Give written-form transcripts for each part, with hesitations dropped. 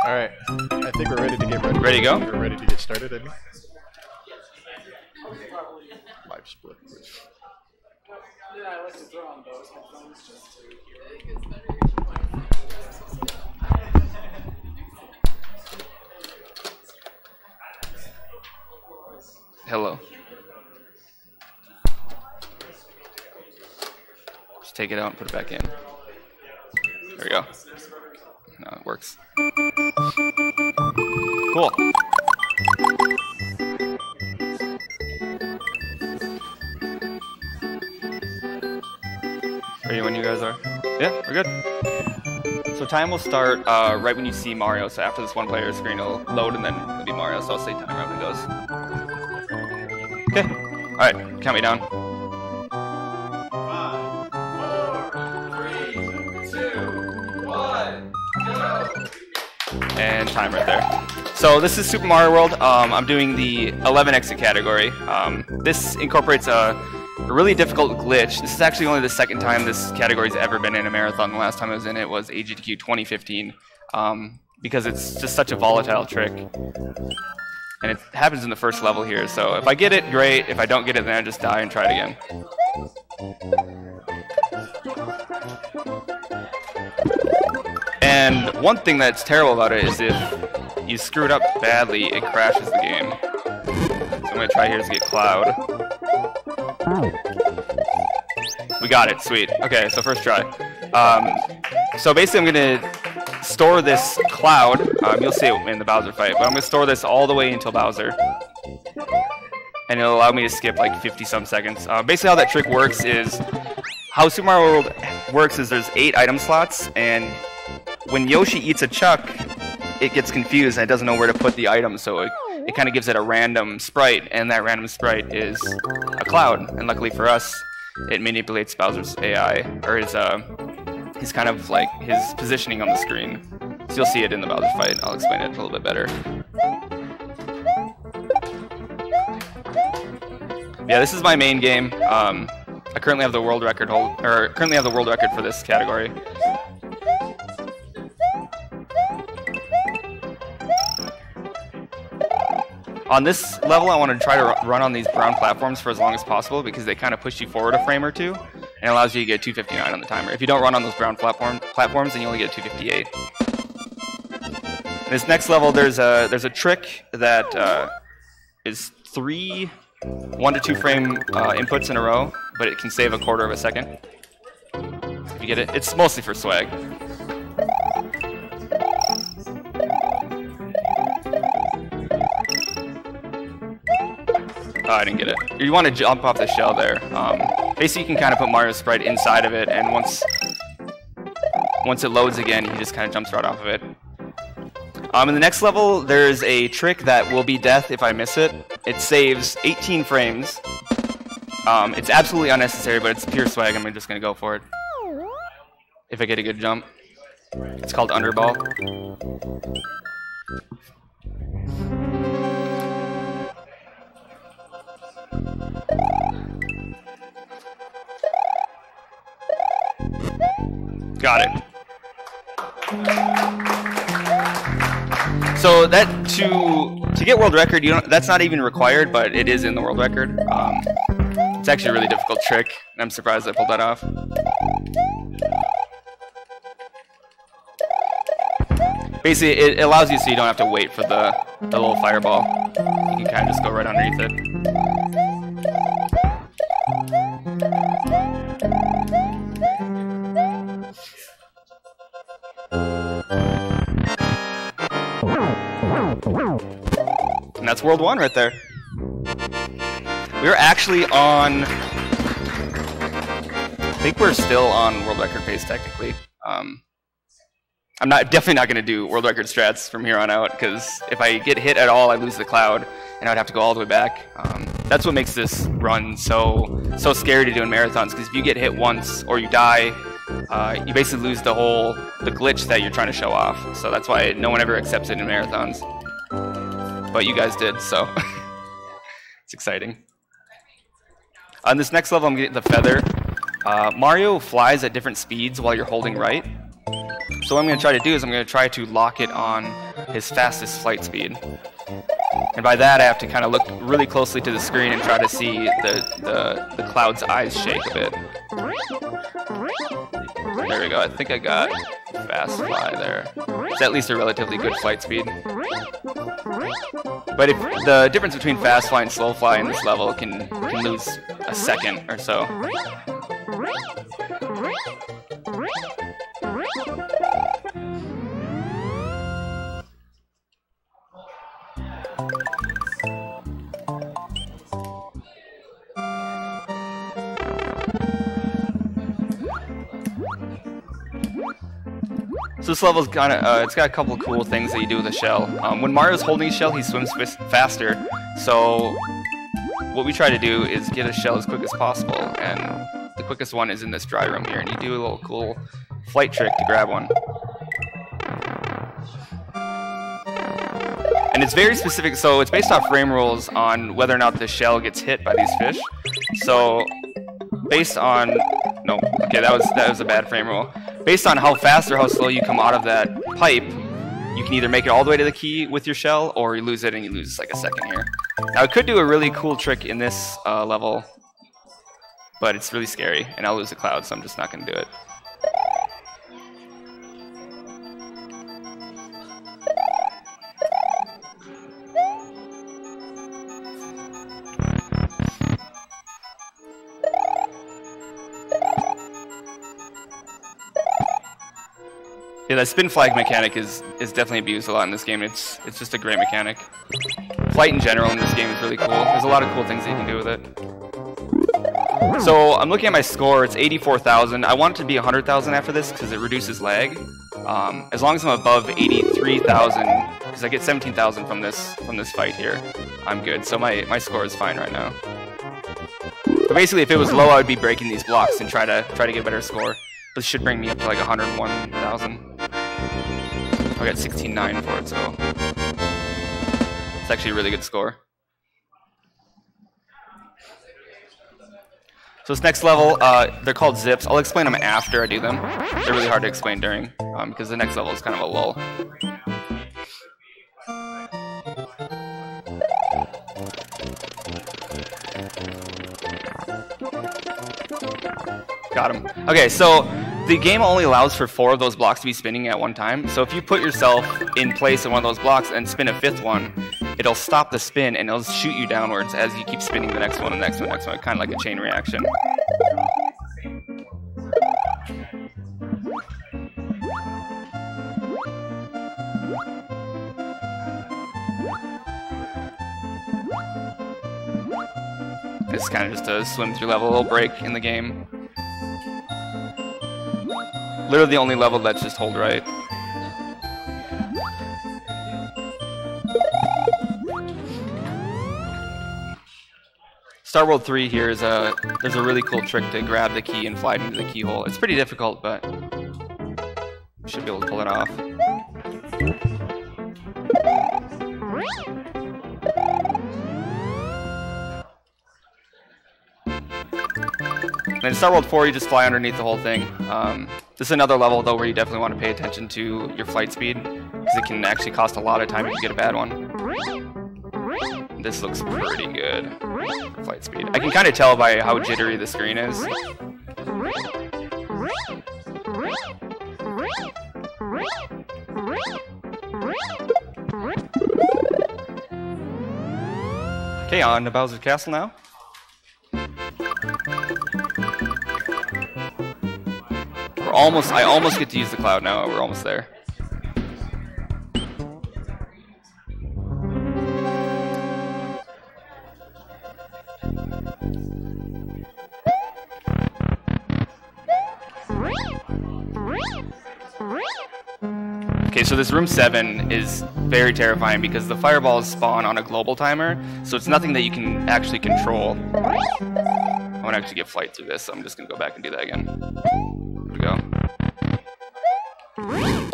All right, I think we're ready to get ready. Ready to go? We're ready to get started, I mean. Live split. Yeah, I like to throw on those headphones just to Hello. Just take it out and put it back in. There we go. No, it works. Cool. Ready when you guys are? Yeah, we're good. So time will start right when you see Mario. So after this one player screen will load and then it'll be Mario. So I'll say time right when it goes. Okay. All right. Count me down. 5, 4, 3, 2, 1, go! And time right there. So this is Super Mario World. I'm doing the 11 exit category. This incorporates a really difficult glitch. This is actually only the second time this category's ever been in a marathon. The last time I was in it was AGDQ 2015, because it's just such a volatile trick. And it happens in the first level here. So if I get it, great. If I don't get it, then I just die and try it again. And one thing that's terrible about it is if you screw it up badly, it crashes the game. So I'm going to try here to get Cloud. We got it, sweet. Okay, so first try. So basically I'm going to store this Cloud. You'll see it in the Bowser fight, but I'm going to store this all the way until Bowser. And it'll allow me to skip like 50-some seconds. Basically how that trick works is, how Super Mario World works is there's 8 item slots, and when Yoshi eats a chuck, it gets confused and it doesn't know where to put the item, so it kind of gives it a random sprite, and that random sprite is a Cloud. And luckily for us, it manipulates Bowser's AI, or his kind of like his positioning on the screen. So you'll see it in the Bowser fight. I'll explain it a little bit better. Yeah, this is my main game. I currently have the world record for this category. On this level, I want to try to run on these brown platforms for as long as possible because they kind of push you forward a frame or two, and it allows you to get 259 on the timer. If you don't run on those brown platforms, then you only get 258. In this next level, there's a trick that is 3 1 to 2 frame inputs in a row, but it can save a quarter of a second. If you get it, it's mostly for swag. Oh, I didn't get it. You want to jump off the shell there. Basically, you can kind of put Mario's sprite inside of it, and once it loads again, he just kind of jumps right off of it. In the next level, there's a trick that will be death if I miss it. It saves 18 frames. It's absolutely unnecessary, but it's pure swag. I'm just going to go for it. If I get a good jump. It's called Underball. Got it. So that to get world record, that's not even required, but it is in the world record. It's actually a really difficult trick, and I'm surprised I pulled that off. Basically, it allows you so you don't have to wait for the little fireball. You can kind of just go right underneath it. And that's World 1 right there. We're actually on... I think we're still on world record pace, technically. I'm definitely not going to do world record strats from here on out, because if I get hit at all, I lose the cloud, and I would have to go all the way back. That's what makes this run so scary to do in marathons, because if you get hit once, or you die, you basically lose the glitch that you're trying to show off. So that's why no one ever accepts it in marathons. But you guys did, so it's exciting. On this next level, I'm getting the feather. Mario flies at different speeds while you're holding right. So what I'm going to try to do is I'm going to try to lock it on his fastest flight speed. And by that, I have to kind of look really closely to the screen and try to see the cloud's eyes shake a bit. There we go. I think I got fast fly there. It's at least a relatively good flight speed. But if the difference between fast fly and slow fly in this level can lose a second or so. So this level's kind of, it's got a couple of cool things that you do with the shell. When Mario's holding a shell, he swims faster. So what we try to do is get a shell as quick as possible, and the quickest one is in this dry room here, and you do a little cool flight trick to grab one. And it's very specific, so it's based off frame rules on whether or not the shell gets hit by these fish. So based on, no, okay, that was a bad frame rule. Based on how fast or how slow you come out of that pipe, you can either make it all the way to the key with your shell, or you lose it and you lose like a second here. Now it could do a really cool trick in this level, but it's really scary, and I'll lose the cloud, so I'm just not going to do it. Yeah, that spin flag mechanic is definitely abused a lot in this game. It's just a great mechanic. Flight in general in this game is really cool. There's a lot of cool things that you can do with it. So I'm looking at my score. It's 84,000. I want it to be 100,000 after this because it reduces lag. As long as I'm above 83,000, because I get 17,000 from this fight here, I'm good. So my score is fine right now. But basically, if it was low, I would be breaking these blocks and try to get a better score. This should bring me up to like 101,000. I got 16.9 for it, so it's actually a really good score. So this next level, they're called zips. I'll explain them after I do them. They're really hard to explain during, because the next level is kind of a lull. Got him. Okay, so the game only allows for 4 of those blocks to be spinning at one time. So if you put yourself in place in one of those blocks and spin a 5th one, it'll stop the spin and it'll shoot you downwards as you keep spinning the next one, the next one, the next one, kind of like a chain reaction. It's kind of just a swim through level, a little break in the game. Literally the only level that's just hold right. Star World 3 here is there's a really cool trick to grab the key and fly it into the keyhole. It's pretty difficult, but we should be able to pull it off. And in Star World 4, you just fly underneath the whole thing. This is another level, though, where you definitely want to pay attention to your flight speed, because it can actually cost a lot of time if you get a bad one. This looks pretty good, flight speed. I can kind of tell by how jittery the screen is. Okay, on to Bowser's Castle now. I almost get to use the cloud now. We're almost there. Okay, so this room 7 is very terrifying because the fireballs spawn on a global timer, so it's nothing that you can actually control. I want to actually get flight through this, so I'm just going to go back and do that again. There we go.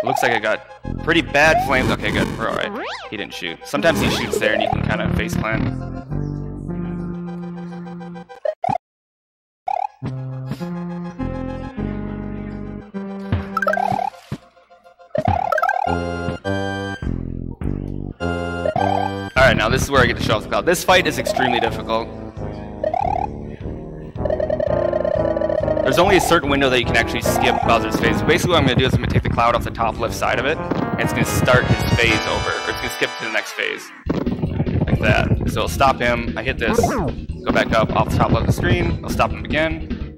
Looks like I got pretty bad flames. Okay, good. We're alright. He didn't shoot. Sometimes he shoots there and you can kind of face plant. Alright, now this is where I get to show off the cloud. This fight is extremely difficult. There's only a certain window that you can actually skip Bowser's phase. So basically what I'm going to do is I'm going to take the cloud off the top left side of it, and it's going to start his phase over, or it's going to skip to the next phase. Like that. So it'll stop him, I hit this, go back up off the top left of the screen, it'll stop him again.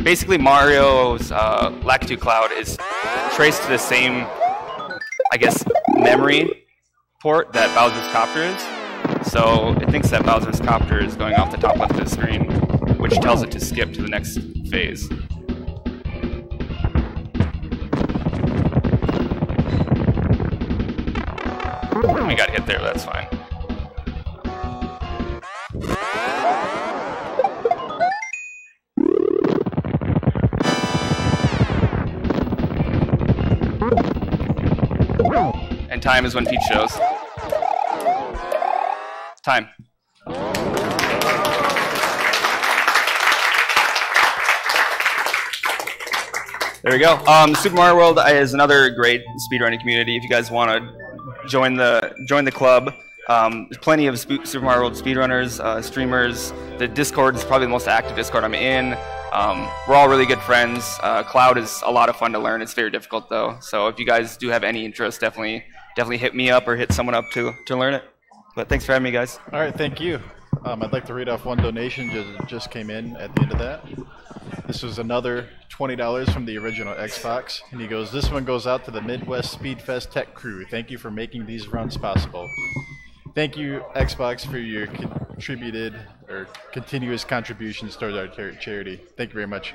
Basically Mario's Lakitu Cloud is traced to the same, I guess, memory port that Bowser's Copter is. So it thinks that Bowser's Copter is going off the top left of the screen, which tells it to skip to the next phase. We got hit there, but that's fine. And time is when Peach shows. Time. There we go. Super Mario World is another great speedrunning community. If you guys want to join the club, there's plenty of Super Mario World speedrunners, streamers. The Discord is probably the most active Discord I'm in. We're all really good friends. Cloud is a lot of fun to learn. It's very difficult though. So if you guys do have any interest, definitely hit me up or hit someone up to learn it. But thanks for having me, guys. All right, thank you. I'd like to read off one donation just came in at the end of that. This was another $20 from the original Xbox, and he goes, "This one goes out to the Midwest Speedfest Tech crew. Thank you for making these runs possible. Thank you, Xbox, for your continuous contributions towards our charity. Thank you very much."